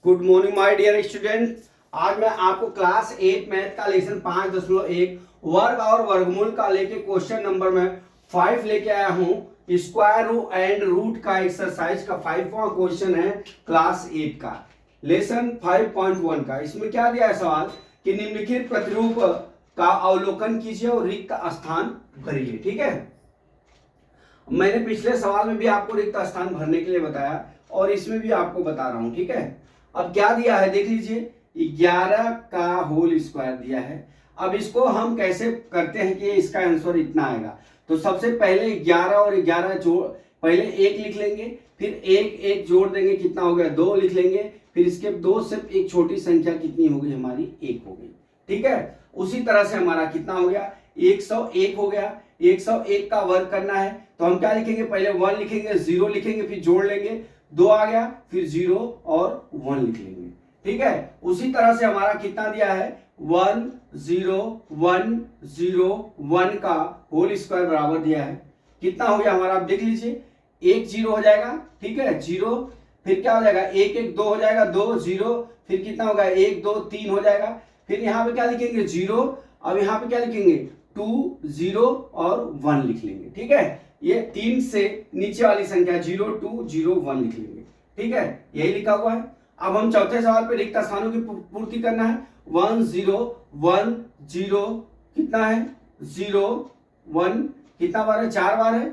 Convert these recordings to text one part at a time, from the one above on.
Good morning my dear student. आज मैं आपको क्लास 8 मैथ का लेसन 5.1 वर्ग और वर्गमूल का लेके क्वेश्चन नंबर में 5 लेके आया हूं। स्क्वायर रूट एंड रूट का एक्सरसाइज का 5वां क्वेश्चन है क्लास 8 का लेसन 5.1 का। इसमें क्या दिया है सवाल कि निम्नलिखित प्रतिरूप का अवलोकन कीजिए और रिक्त स्थान भरिए। ठीक है, मैंने पिछले सवाल में भी आपको रिक्त स्थान भरने के लिए बताया और इसमें भी आपको बता रहा हूं। ठीक है, अब क्या दिया है देख लीजिए, 11 का होल स्क्वायर दिया है। अब इसको हम कैसे करते हैं कि इसका आंसर इतना आएगा। तो सबसे पहले 11 और 11 जोड़, पहले 1 लिख लेंगे, फिर 1 1 जोड़ देंगे, कितना हो गया 2 लिख लेंगे, फिर इसके 2 से एक छोटी संख्या कितनी हो गई हमारी 1 हो गई। ठीक है, उसी तरह से हमारा कितना हो गया 101 हो गया। 101 का वर्ग करना है तो हम क्या लिखेंगे, पहले 1 लिखेंगे, 0 लिखेंगे, फिर जोड़ लेंगे, 2 आ गया, फिर 0 और 1 लिख लेंगे। ठीक है, उसी तरह से हमारा कितना दिया है 1 0 1 0 1 का होल स्क्वायर बराबर दिया है। कितना हो गया हमारा, आप देख लीजिए, 1 0 हो जाएगा। ठीक है, 0, फिर क्या हो जाएगा 1 1 2 हो जाएगा, 2 0, फिर कितना होगा 1 2 3 हो जाएगा। फिर यहाँ पे क्या लिखेंगे 0, अब यहाँ पे क्या लिखेंगे 2 0 और 1 लिख लेंगे। ठीक है, ये 3 से नीचे वाली संख्या 0 2 0 1 लिख लेंगे। ठीक है, यही लिखा हुआ है। अब हम चौथे सवाल पे रिक्त स्थानों की पूर्ति करना है। 1 0 1 0 कितना है 0 1, कितना बार है 4 बार है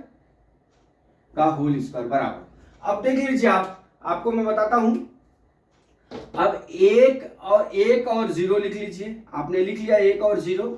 का होल स्क्वायर बराबर। अब देख लीजिए, आपको मैं बताता हूं। अब 1 और 0 लिख लीजिए, आपने लिख लिया 1 और 0।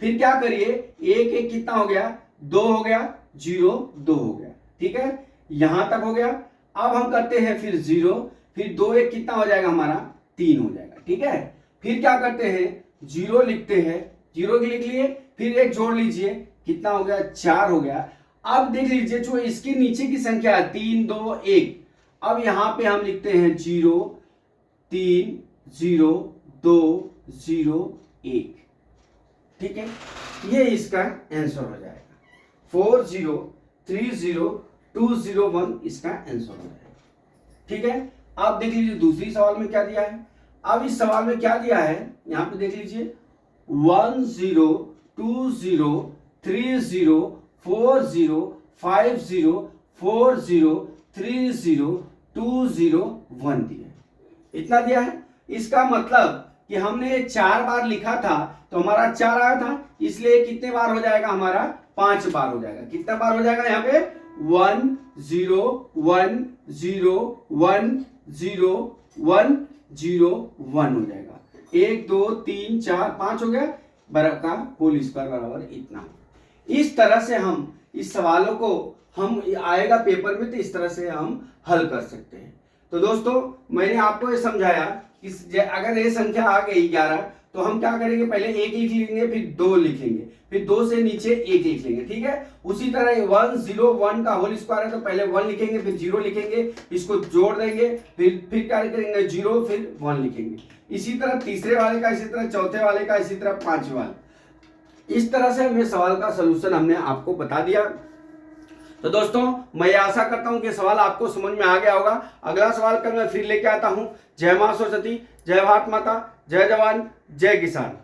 फिर क्या करिए 1 1 कितना हो गया 2 हो गया, 0 2 हो गया। ठीक है, यहां तक हो गया। अब हम करते हैं फिर 0, फिर 2 1 कितना हो जाएगा हमारा 3 हो जाएगा। ठीक है, फिर क्या करते हैं 0 लिखते हैं, 0 लिख लिए, फिर 1 जोड़ लीजिए, कितना हो गया 4 हो गया। अब देख लीजिए जो इसके नीचे की संख्या है 3 2 1, अब यहां पे हम लिखते हैं 0 3 0 2 0 1। ठीक है, ये इसका आंसर हो जाएगा 4 0 3 0 2 0 1 इसका आंसर हो जाएगा। ठीक है, आप देख लीजिए दूसरी सवाल में क्या दिया है। अब इस सवाल में क्या दिया है, यहां पे देख लीजिए 1 0 2 0 3 0 4 0 5 0 4 0 3 0 2 0 1 दिया है। इतना दिया है। इसका मतलब कि हमने 4 बार लिखा था तो हमारा 4 आया था, इसलिए कितने बार हो जाएगा हमारा 5 बार हो जाएगा। कितना बार हो जाएगा यहाँ पे 1 0 1 0 1 0 1 0 1 हो जाएगा। 1 2 3 4 5 हो गया, बराबर का होल स्क्वायर बराबर इतना। इस तरह से हम इस सवालों को हम आएगा पेपर में तो इस तरह से हम हल कर सकते हैं। तो दोस्तों मैंने आपको ये समझाया कि अगर ये संख्या आ गई 11 तो हम क्या करेंगे, पहले 1 लिख लेंगे, फिर 2 लिखेंगे, फिर 2 से नीचे 1 लिख लेंगे। ठीक है, उसी तरह 1 0 1 का होल स्क्वायर है तो पहले 1 लिखेंगे, फिर 0 लिखेंगे, इसको जोड़ देंगे, फिर क्या करेंगे 0 फिर 1 लिखेंगे। इसी तरह तीसरे वाले का, इसी तरह चौथे वाले का, इसी तरह पांचवे वाले। इस तरह से हमें सवाल का सलूशन हमने आपको बता दिया। तो दोस्तों मैं आशा करता हूं कि सवाल आपको समझ में आ गया होगा। अगला सवाल कल मैं फिर लेके आता हूं। जय मां सरस्वती, जय भारत माता, जय जवान, जय किसान।